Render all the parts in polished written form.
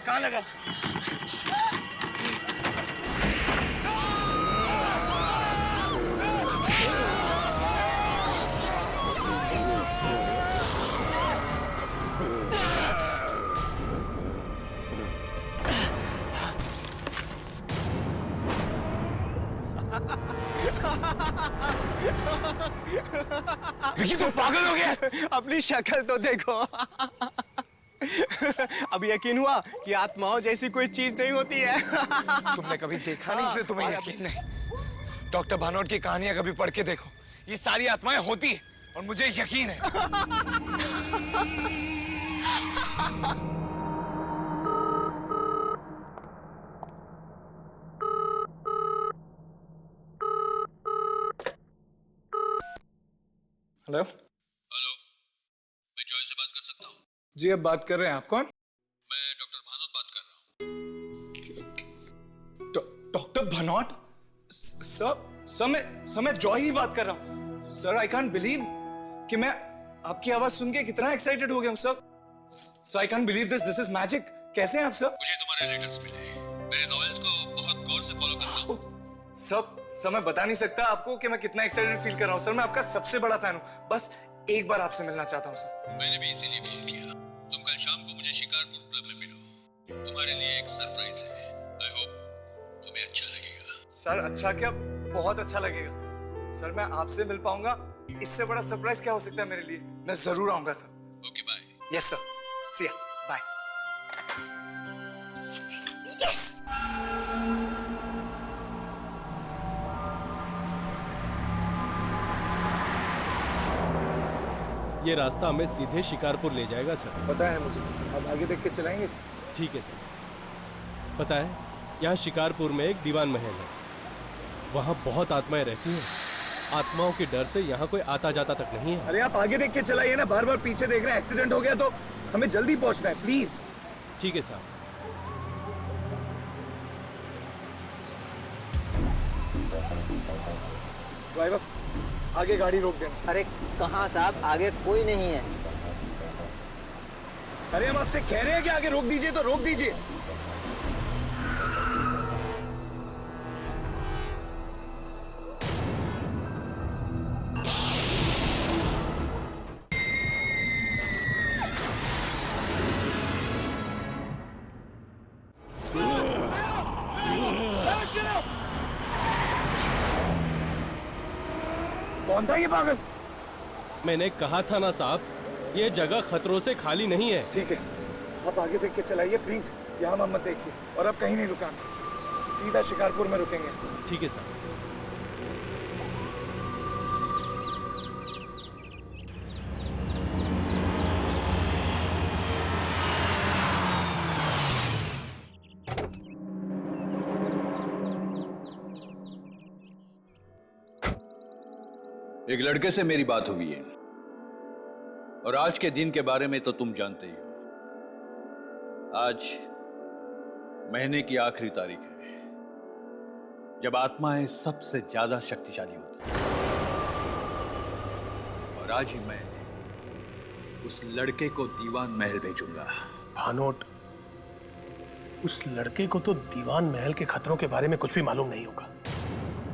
कहाँ लगा? विकी तुम पागल हो गया? अपनी शक्ल तो देखो। अब यकीन हुआ कि आत्माओं जैसी कोई चीज नहीं होती है। तुमने कभी देखा नहीं इसलिए तुम्हें यकीन नहीं। डॉक्टर भानोट की कहानियां कभी पढ़ के देखो, ये सारी आत्माएं होती है और मुझे यकीन है। हेलो हेलो, मैं जॉय से बात कर सकता हूँ? जी, अब बात कर रहे हैं। आप कौन? मैं डॉक्टर भानोट बात कर रहा हूँ। डॉक्टर भानोट? सर मैं जॉय ही बात कर रहा हूँ। सर आई कांट बिलीव कि मैं आपकी आवाज सुन के कितना एक्साइटेड हो गया हूँ sir. I can't believe this is magic. कैसे हैं आप सर? मुझे तुम्हारे लेटर्स मिले, मेरे नॉवेल्स को बहुत गौर से फॉलो करता हूँ। सर मैं बता नहीं सकता आपको कि मैं कितना एक्साइटेड फील कर रहा हूँ सर। मैं आपका सबसे बड़ा फैन हूँ। बस एक बार आपसे मिलना चाहता हूँ सर। मैंने भी इसीलिए फोन किया। तुम कल शाम को मुझे शिकारपुर क्लब में मिलो, तुम्हारे लिए एक सरप्राइज है। आई होप तुम्हें अच्छा लगेगा। सर अच्छा क्या, बहुत अच्छा लगेगा सर। मैं आपसे मिल पाऊंगा, इससे बड़ा सरप्राइज क्या हो सकता है मेरे लिए। मैं जरूर आऊंगा sir. Okay bye. Yes sir, see ya, bye. Yes. ये रास्ता हमें सीधे शिकारपुर ले जाएगा सर। पता है मुझे, अब आगे देख के चलाएंगे। ठीक है सर। पता है, यहाँ शिकारपुर में एक दीवान महल है। वहाँ बहुत आत्माएं रहती हैं। आत्माओं के डर से यहाँ कोई आता जाता तक नहीं है। अरे आप आगे देख के चलाइए ना, बार बार पीछे देख रहे हैं। एक्सीडेंट हो गया तो हमें जल्दी पहुंचना है, प्लीज। ठीक है साहब। ड्राइवर, आगे गाड़ी रोक देना। अरे कहाँ साहब, आगे कोई नहीं है। अरे हम आपसे कह रहे हैं कि आगे रोक दीजिए तो रोक दीजिए। कौन था ये पागल? मैंने कहा था ना साहब, ये जगह खतरों से खाली नहीं है। ठीक है, आप आगे देख के चलाइए प्लीज। यहाँ मत देखिए और अब कहीं नहीं रुकाना, सीधा शिकारपुर में रुकेंगे। ठीक है साहब। एक लड़के से मेरी बात हुई है और आज के दिन के बारे में तो तुम जानते ही हो। आज महीने की आखिरी तारीख है जब आत्माएं सबसे ज्यादा शक्तिशाली होती हैं। और आज ही मैं उस लड़के को दीवान महल भेजूंगा। भानोट, उस लड़के को तो दीवान महल के खतरों के बारे में कुछ भी मालूम नहीं होगा,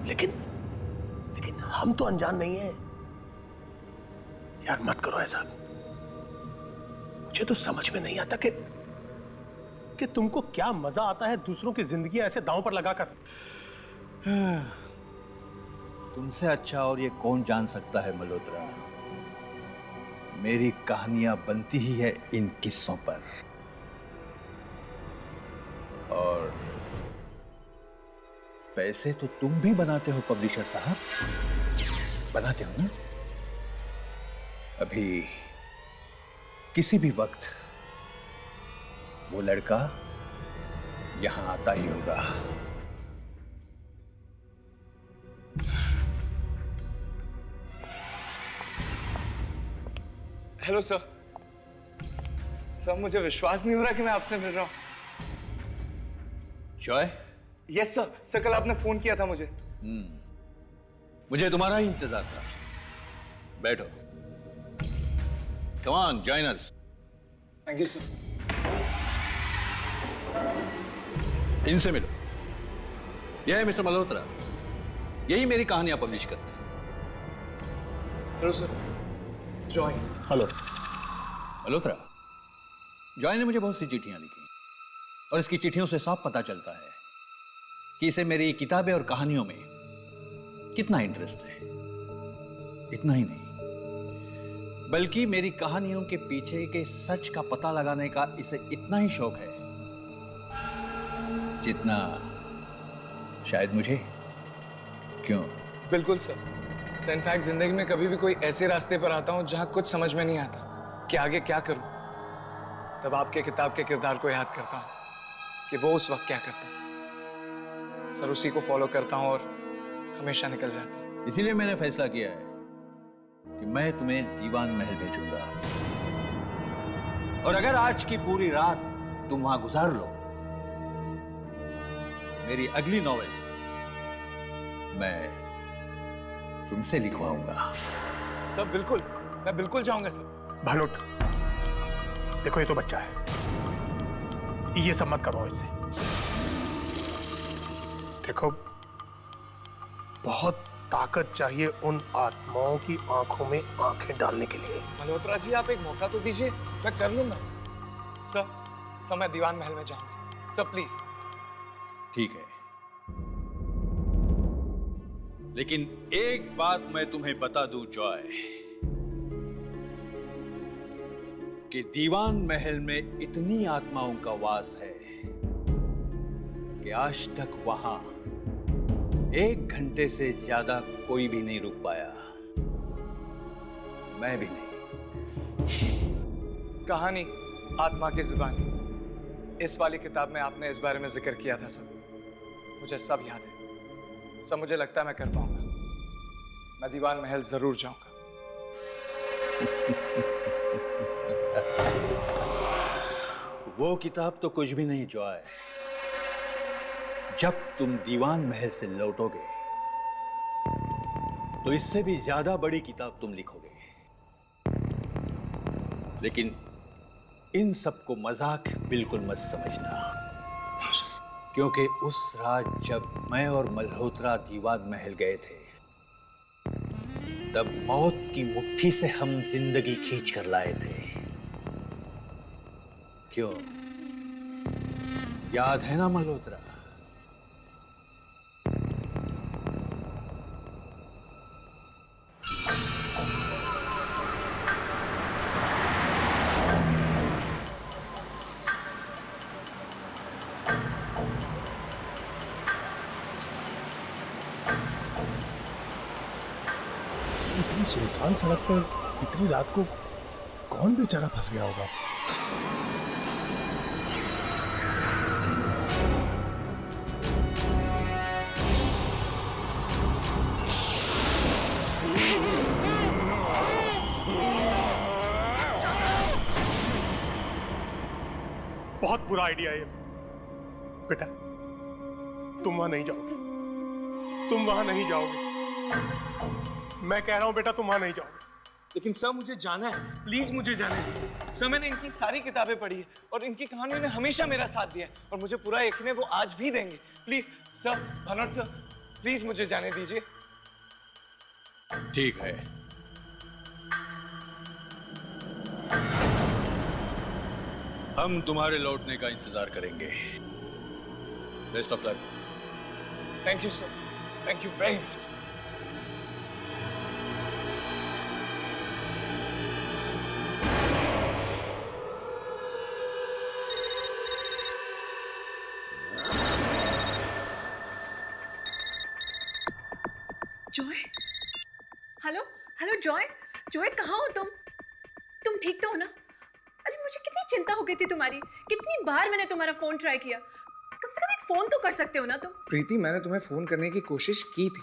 लेकिन हम तो अनजान नहीं हैं। यार मत करो ऐसा। मुझे तो समझ में नहीं आता कि तुमको क्या मजा आता है दूसरों की जिंदगी ऐसे दांव पर लगाकर। तुमसे अच्छा और ये कौन जान सकता है मल्होत्रा। मेरी कहानियां बनती ही है इन किस्सों पर। और पैसे तो तुम भी बनाते हो पब्लिशर साहब, बनाते हो ना? अभी किसी भी वक्त वो लड़का यहां आता ही होगा। Hello sir. मुझे विश्वास नहीं हो रहा कि मैं आपसे मिल रहा हूँ। जॉय? यस सर, कल आपने फोन किया था मुझे। मुझे तुम्हारा ही इंतजार था। बैठो। Come on, join us. Thank you sir. इनसे मिलो। यह है मिस्टर मल्होत्रा, यही मेरी कहानियां पब्लिश करते हैं। Hello sir, Joy. Hello. Malhotra, Joy ने मुझे बहुत सी चिट्ठियां लिखी और इसकी चिट्ठियों से साफ पता चलता है कि इसे मेरी किताबें और कहानियों में कितना इंटरेस्ट है। इतना ही नहीं, बल्कि मेरी कहानियों के पीछे के सच का पता लगाने का इसे इतना ही शौक है जितना शायद मुझे। क्यों? बिल्कुल सर, इनफैक्ट जिंदगी में कभी भी कोई ऐसे रास्ते पर आता हूं जहां कुछ समझ में नहीं आता कि आगे क्या करूं, तब आपके किताब के किरदार को याद करता हूं कि वो उस वक्त क्या करता है। सर उसी को फॉलो करता हूं और हमेशा निकल जाता हूं। इसीलिए मैंने फैसला किया है कि मैं तुम्हें दीवान महल भेजूंगा, और अगर आज की पूरी रात तुम वहां गुजार लो, मेरी अगली नॉवेल मैं तुमसे लिखवाऊंगा। सर बिल्कुल, मैं बिल्कुल जाऊंगा सर। भानुट, देखो ये तो बच्चा है, ये सब मत करवाओ इससे। देखो, बहुत ताकत चाहिए उन आत्माओं की आंखों में आंखें डालने के लिए। मल्होत्रा जी, आप एक मौका तो दीजिए, मैं कर लूंगा। सर मैं दीवान महल में जाऊंगा सर, प्लीज। ठीक है, लेकिन एक बात मैं तुम्हें बता दूं जॉय, कि दीवान महल में इतनी आत्माओं का वास है कि आज तक वहां 1 घंटे से ज्यादा कोई भी नहीं रुक पाया, मैं भी नहीं। कहानी आत्मा की जुबानी, इस वाली किताब में आपने इस बारे में जिक्र किया था सर, मुझे सब याद है सर। मुझे लगता है मैं कर पाऊंगा, मैं दीवान महल जरूर जाऊंगा। वो किताब तो कुछ भी नहीं जॉय, जब तुम दीवान महल से लौटोगे तो इससे भी ज्यादा बड़ी किताब तुम लिखोगे। लेकिन इन सबको मजाक बिल्कुल मत समझना, क्योंकि उस रात जब मैं और मल्होत्रा दीवान महल गए थे, तब मौत की मुट्ठी से हम जिंदगी खींच कर लाए थे। क्यों, याद है ना मल्होत्रा? इतनी सुनसान सड़क पर इतनी रात को कौन बेचारा फंस गया होगा? बहुत बुरा आइडिया है बेटा, तुम वहां नहीं जाओगे, तुम वहां नहीं जाओगे। मैं कह रहा हूं बेटा, तुम वहां नहीं जाओगे। लेकिन सर मुझे जाना है, प्लीज मुझे जाने दीजिए सर। मैंने इनकी सारी किताबें पढ़ी है और इनकी कहानियों ने हमेशा मेरा साथ दिया है, और मुझे पूरा यकीन है वो आज भी देंगे। प्लीज सर, भानुट सर, प्लीज मुझे जाने दीजिए। ठीक है, हम तुम्हारे लौटने का इंतजार करेंगे। Best of luck. Thank you sir, thank you very much. Joy, hello hello Joy, Joy कहाँ हो तुम? तुम ठीक तो हो ना? अरे मुझे कितनी चिंता हो गई थी तुम्हारी, कितनी बार मैंने तुम्हारा फोन ट्राई किया। कम से कम एक फोन तो कर सकते हो ना तुम? प्रीति, मैंने तुम्हें फोन करने की कोशिश की थी,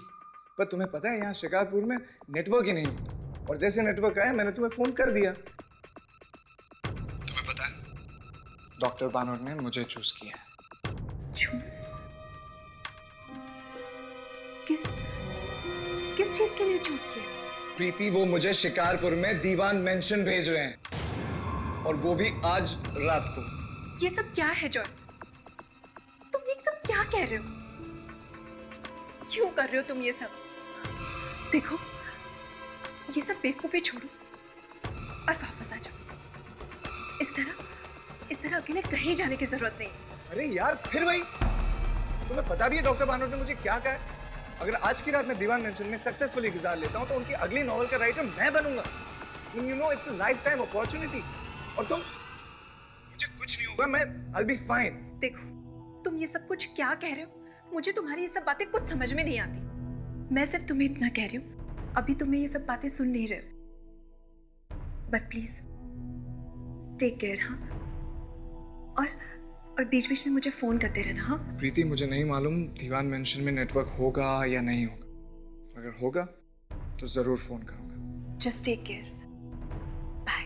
पर तुम्हें पता है यहाँ शिकारपुर में नेटवर्क ही नहीं होता, और जैसे नेटवर्क आया मैंने तुम्हें फोन कर दिया। तुम्हें पता है डॉक्टर बानोट ने मुझे चूज किया है। चूज? किस चीज के लिए चूज किया? प्रीति, वो मुझे शिकारपुर में दीवान मेंशन भेज रहे हैं, और वो भी आज रात को। ये सब क्या है जॉय? तुम ये सब क्या कह रहे हो? क्यों कर रहे हो तुम ये सब? देखो, ये सब बेवकूफी छोड़ो और वापस आ जाओ। इस तरह अकेले कहीं जाने की जरूरत नहीं। अरे यार, फिर वही। तुम्हें पता भी है डॉक्टर बानोट ने मुझे क्या कहा है? अगर आज की रात मैं दीवान मेंशन में सक्सेसफुली गुजार लेता हूँ तो उनकी अगली नॉवल का राइटर मैं बनूंगा। You know, it's a life time opportunity. और तुम, मुझे कुछ नहीं होगा, मैं आई विल बी फाइन। देखो, तुम ये सब कुछ क्या कह रहे हो? मुझे तुम्हारी ये सब बातें कुछ समझ में नहीं आती। मैं सिर्फ तुम्हें इतना कह रही हूँ, अभी तुम्हें ये सब बातें सुन नहीं रहे हो। But please take care. हाँ, और बीच बीच में मुझे फोन करते रहना। हाँ प्रीति, मुझे नहीं मालूम दीवान मेंशन में नेटवर्क होगा या नहीं होगा। अगर होगा तो जरूर फोन करूंगा। Just take care. बाय।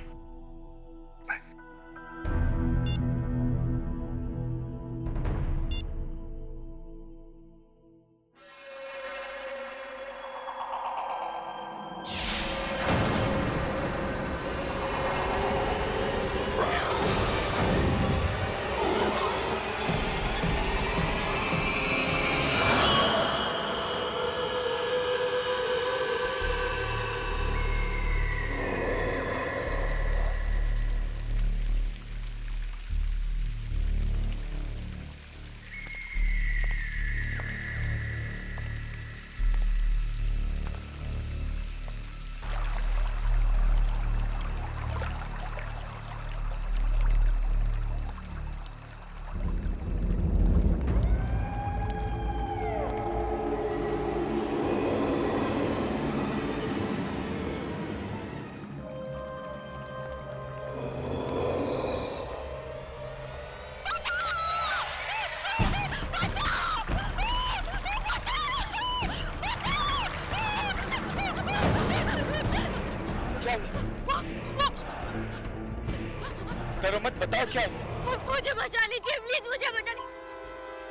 करो मत, बताओ क्या हुआ? मुझे बचा लीजिए प्लीज, मुझे बचा लीजिए।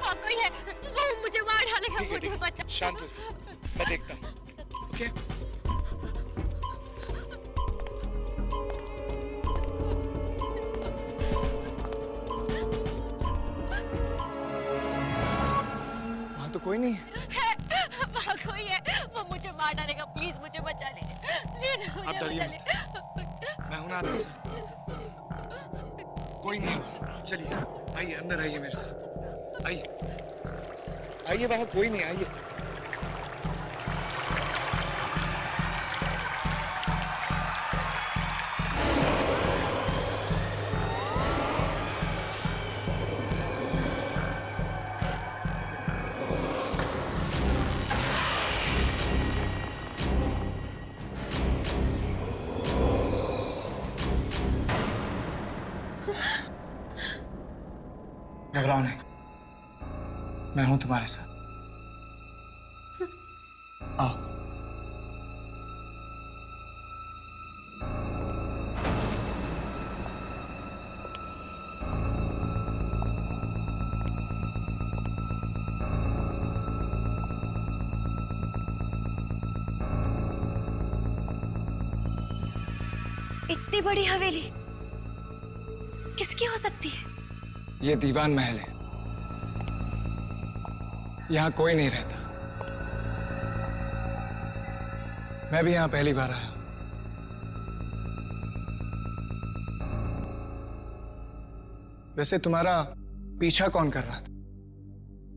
वो कोई है, वो मुझे मार डालेगा, मुझे बचा। शांत हो जाओ, मैं देखता हूँ। ओके? वहाँ तो कोई नहीं है। वहाँ कोई है, वो मुझे मार डालेगा। प्लीज मुझे बचा लीजिए, प्लीज मुझे बचा लीजिए। मैं हूं ना आपके साथ। कोई नहीं है। चलिए, आइए अंदर, आइए मेरे साथ। आइए वहाँ कोई नहीं, आइए। घबराओ नहीं, मैं हूं तुम्हारे साथ। आओ। इतनी बड़ी हवेली किसकी हो सकती है? ये दीवान महल है, यहां कोई नहीं रहता। मैं भी यहां पहली बार आया। वैसे तुम्हारा पीछा कौन कर रहा था?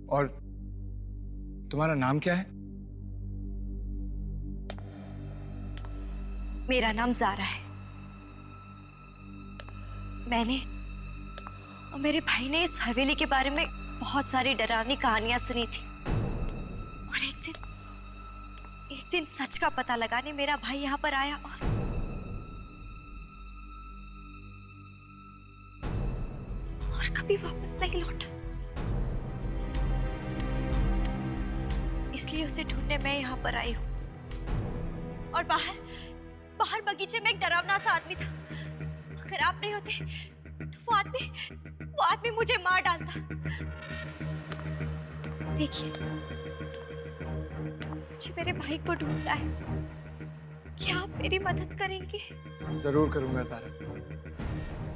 और तुम्हारा नाम क्या है? मेरा नाम ज़ारा है। मैंने और मेरे भाई ने इस हवेली के बारे में बहुत सारी डरावनी कहानियां सुनी थी, और एक दिन सच का पता लगाने मेरा भाई यहाँ पर आया और कभी वापस नहीं लौटा। इसलिए उसे ढूंढने मैं यहाँ पर आई हूँ। और बाहर बगीचे में एक डरावना सा आदमी था। अगर आप नहीं होते तो वो आदमी मुझे मार डालता। देखिए, मुझे मेरे भाई को ढूंढना है। क्या आप मेरी मदद करेंगे? जरूर करूंगा ज़ारा।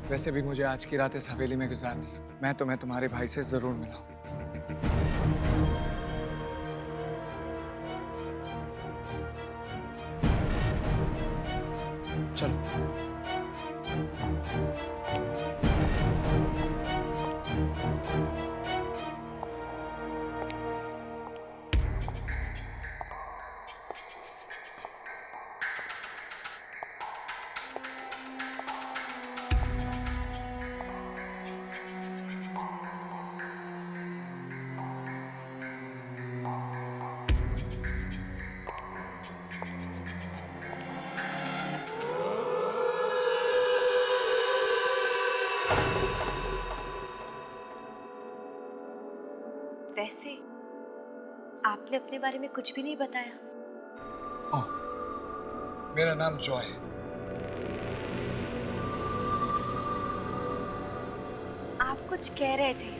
वैसे भी मुझे आज की रात इस हवेली में गुजारनी है। मैं तुम्हें तुम्हारे भाई से जरूर मिलाऊंगा। वैसे आपने अपने बारे में कुछ भी नहीं बताया। ओह, मेरा नाम जॉय है। आप कुछ कह रहे थे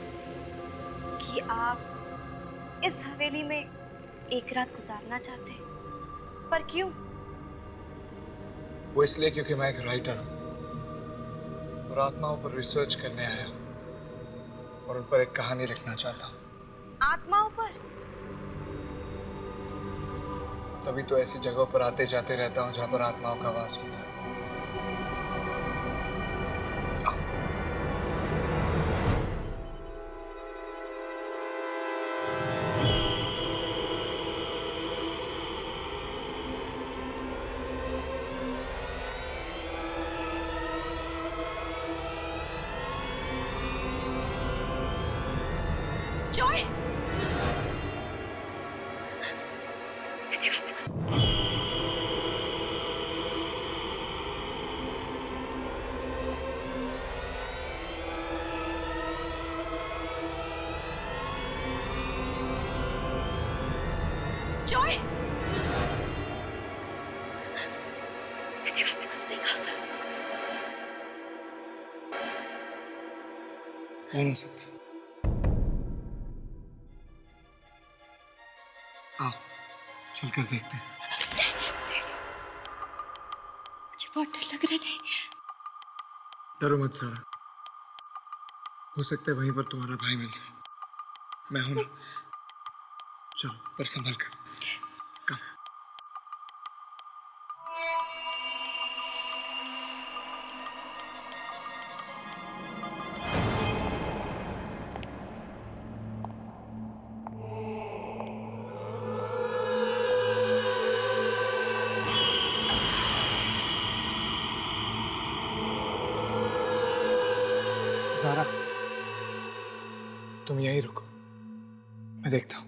कि आप इस हवेली में एक रात गुजारना चाहते हैं, पर क्यों? वो इसलिए क्योंकि मैं एक राइटर हूँ और आत्माओं पर रिसर्च करने आया हूँ और उन पर एक कहानी लिखना चाहता हूँ। आत्माओं पर? तभी तो ऐसी जगहों पर आते जाते रहता हूँ जहाँ पर आत्माओं का वास होता है। जॉय! जॉय! मैंने वहां पे कुछ देखा। कौन हो सकता है? आओ, चलकर देखते हैं। मुझे बहुत डर लग रहा है। डरो मत सारा, हो सकता है वहीं पर तुम्हारा भाई मिल जाए। मैं हूं ना। चलो, पर संभल कर। कम। ज़ारा, तुम यहीं रुको, मैं देखता हूँ।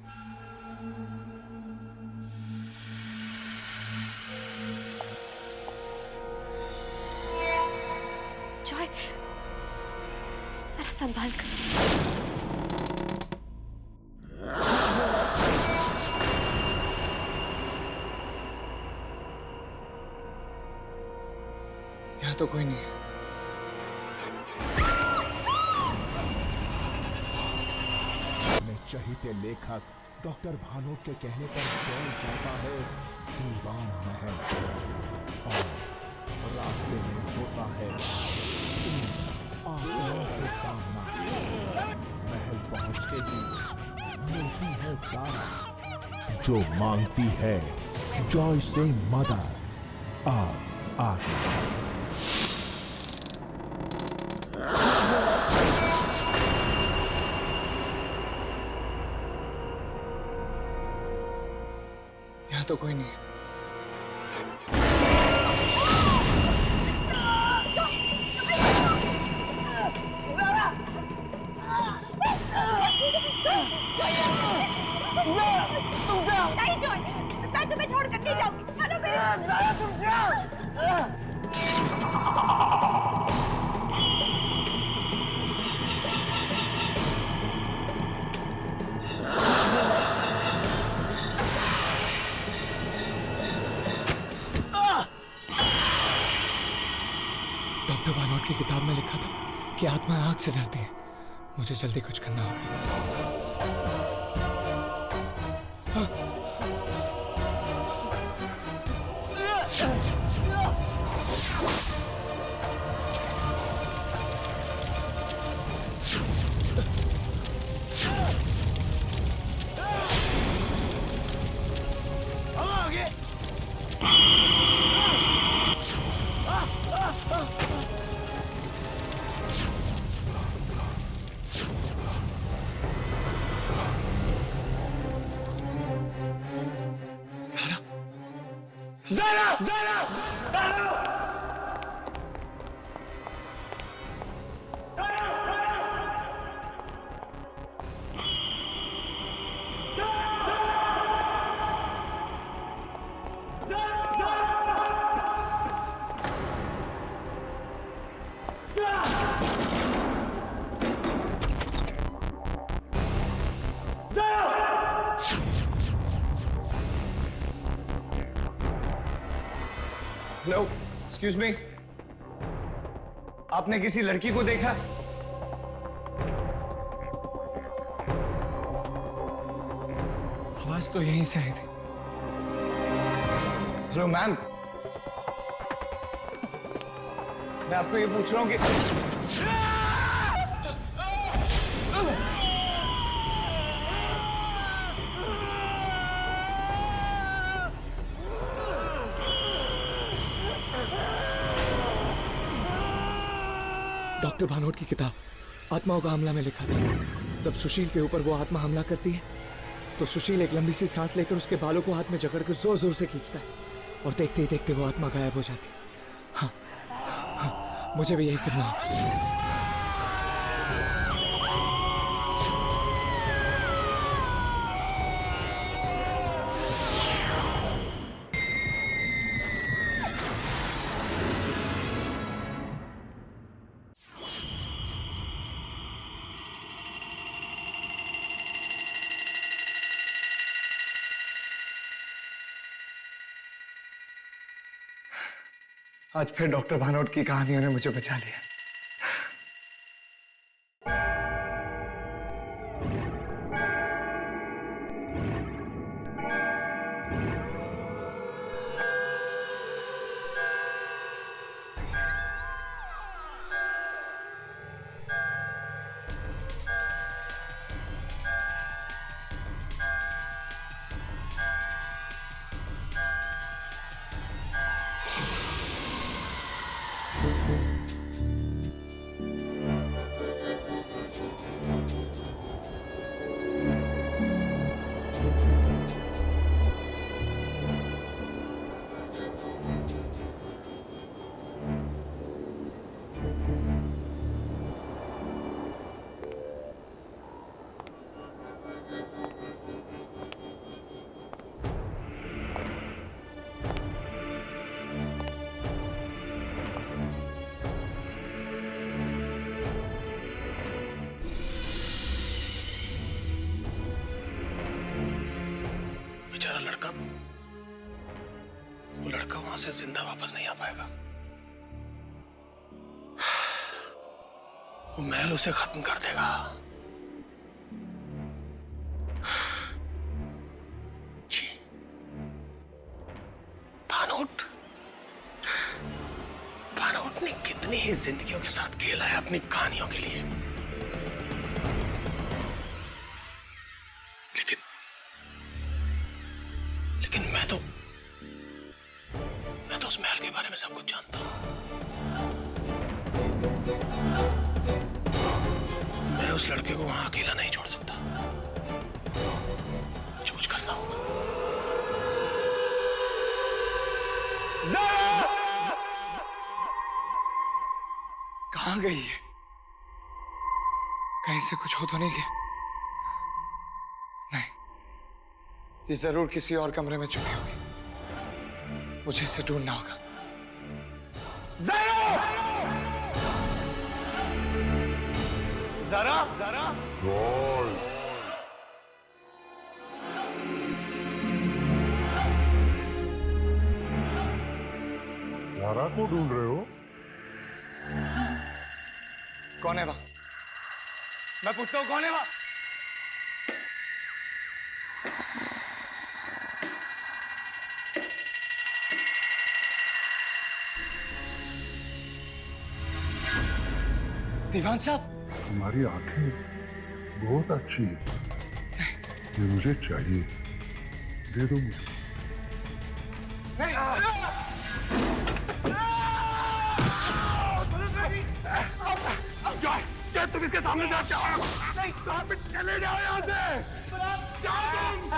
जॉय, जरा संभाल कर। यहाँ तो कोई नहीं है। चहीते लेखक डॉक्टर भानोट के कहने पर दौड़ जाता है दीवान महल और रास्ते में होता है इन आत्माओं से सामना। महल पहुंचते ही मिलती है ज़ारा जो मांगती है जॉय से मदद। आप यहाँ तो कोई नहीं है। नहीं जॉय, मैं तुम्हें छोड़कर नहीं जाऊंगी। चलो मेरे साथ। तुम जाओ। डॉक्टर भानोट की किताब में लिखा था कि आत्मा आग से डरती है। मुझे जल्दी कुछ करना होगा। Zara Zara Zara hello, excuse me, आपने किसी लड़की को देखा? आवाज तो यहीं से आई थी। हेलो मैम, मैं आपको ये पूछ रहा हूँ कि डॉक्टर भानोट की किताब आत्माओं का हमला में लिखा था, जब सुशील के ऊपर वो आत्मा हमला करती है तो सुशील एक लंबी सी सांस लेकर उसके बालों को हाथ में जकड़कर जोर जोर से खींचता है और देखते ही देखते वो आत्मा गायब हो जाती है। हाँ, हाँ, मुझे भी यही करना होगा। आज फिर डॉक्टर भानोट की कहानियों ने मुझे बचा लिया। बेचारा लड़का, वो लड़का वहां से जिंदा वापस नहीं आ पाएगा। वो महल उसे खत्म कर देगा। जी, भानोट ने कितनी ही जिंदगियों के साथ खेला है अपनी कहानियों के लिए, लेकिन मैं तो उस महल के बारे में सब कुछ जानता हूं। मैं उस लड़के को वहां अकेला नहीं छोड़ सकता। मुझे कुछ करना होगा। कहां गई है? कहीं से कुछ हो तो नहीं गया? नहीं, ये जरूर किसी और कमरे में छुपी होगी। मुझे इसे ढूंढना होगा। ज़ारा! ज़ारा! ज़ारा को ढूंढ रहे हो? कौन है वह? मैं पूछता हूं, कौन है वह? दीवान साहब, तुम्हारी आंखें बहुत अच्छी है, ये मुझे चाहिए, दे दो मुझे। क्या तुम इसके सामने जाते हो? नहीं, कहां पे चले जाओ यहाँ से? जाओ तुम।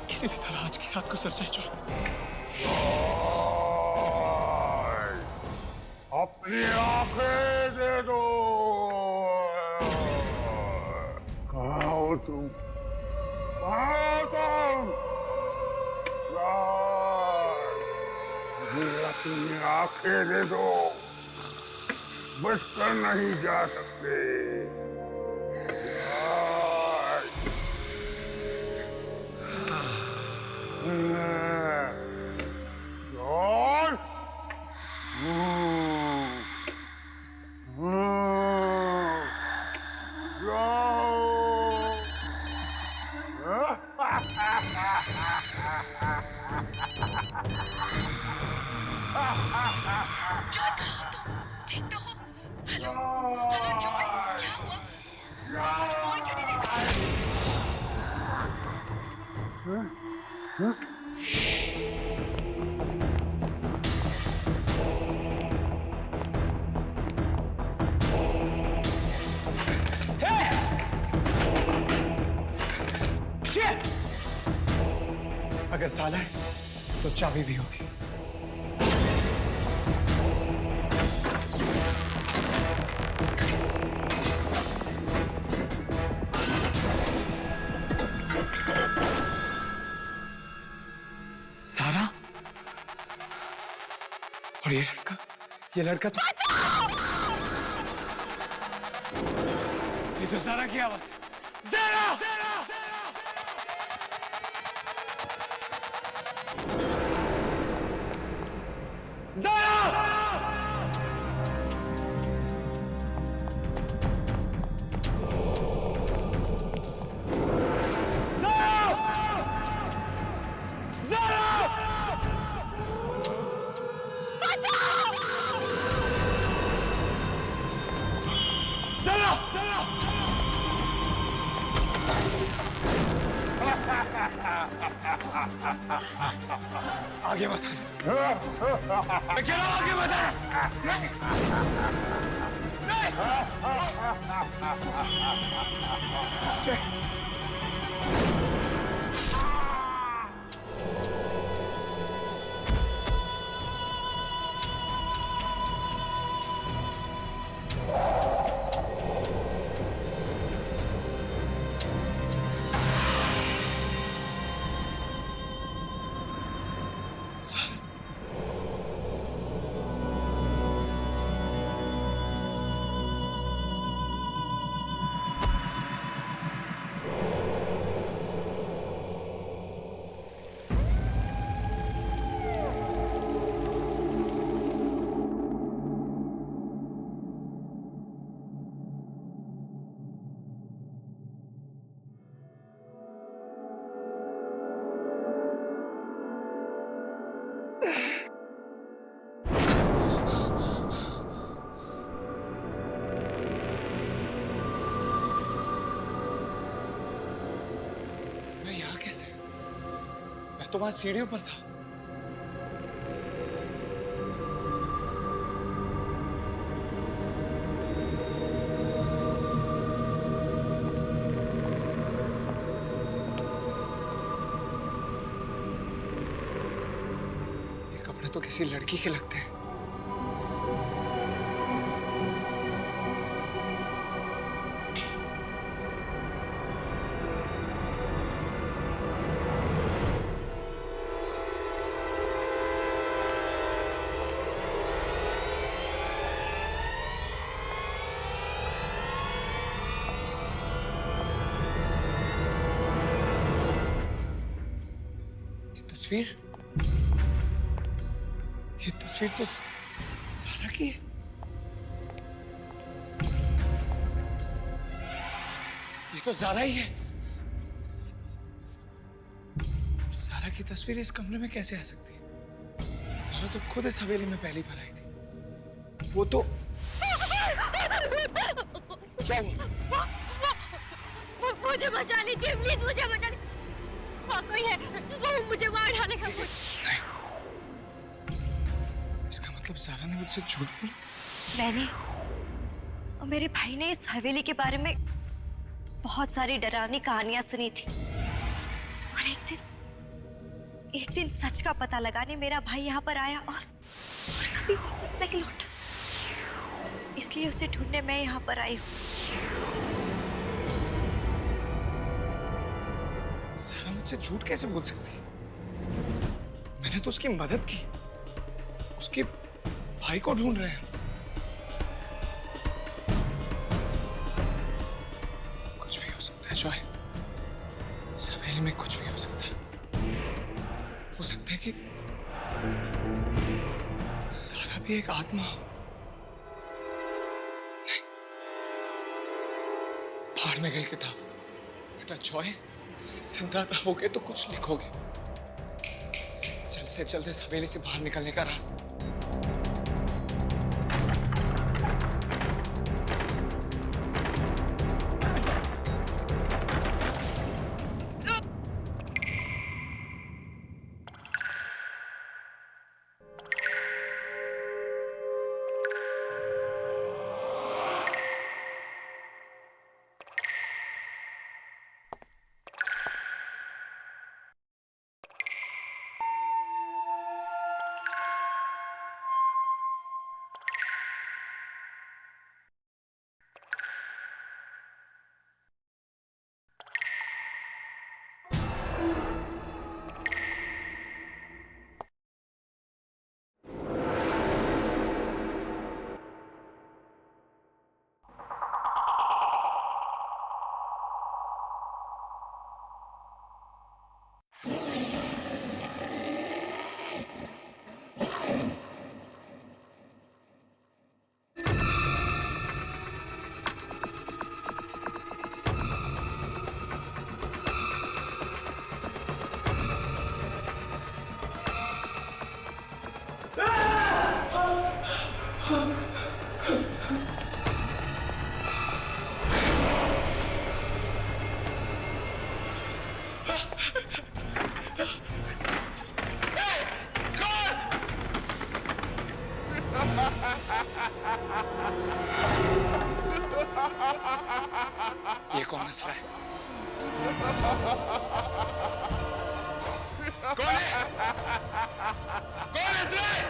किसी भी तरह आज की रात को सरचाई जो अपनी आंखें दे दो। कहाँ हो तुम? कहाँ हो तुम? मुझे अपनी आंखें दे दो, बच कर नहीं जा सकते। और जॉय कहाँ हो तुम? ठीक तो हो? हेलो हेलो जॉय, क्या हुआ? तुम कुछ बोल क्यों नहीं रहे? अगर ताला है तो चाबी भी होगी। सारा और ये लड़का तो ये तो सारा की आवाज है। ज़ारा! आगे मत मैं कह रहा हूं आगे मत तो वहां सीढ़ियों पर था। ये कपड़े तो किसी लड़की के लगते हैं। तस्वीर, ये तस्वीर तो सारा की है। ये तो ज़ारा ही है। सारा की तस्वीर इस कमरे में कैसे आ सकती है? सारा तो खुद इस हवेली में पहली बार आई थी। वो तो क्या हुआ? मुझे बचा लीजिए प्लीज, मुझे बचा लीजिए। वहाँ कोई है, वो मुझे मार डालेगा। नहीं, इसका मतलब सारा ने मुझसे झूठ बोला। मैंने और मेरे भाई ने इस हवेली के बारे में बहुत सारी डरावनी कहानियां सुनी थी, और एक दिन सच का पता लगाने मेरा भाई यहाँ पर आया और कभी वापस नहीं लौटा। इसलिए उसे ढूंढने मैं यहाँ पर आई हूँ। सारा मुझसे झूठ कैसे बोल सकती है? मैंने तो उसकी मदद की, उसके भाई को ढूंढ रहे हैं। कुछ भी हो सकता है जॉय, इस हवेली में कुछ भी हो सकता है। हो सकता है कि सारा भी एक आत्मा हो। नहीं, फाड़ में गई किताब। बेटा जॉय, जिंदा रहोगे तो कुछ लिखोगे। जल्द से जल्द इस हवेली से बाहर निकलने का रास्ता। ये कौन हंस रहा है? कौन है? कौन हंस रहा है?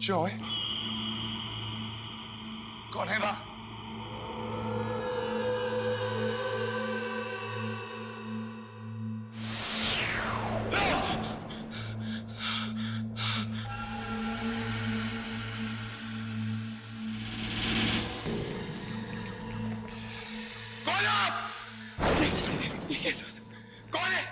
जॉय, कौन है वहां? कौन है आप? ये कैसे हो सकता है? कौन है?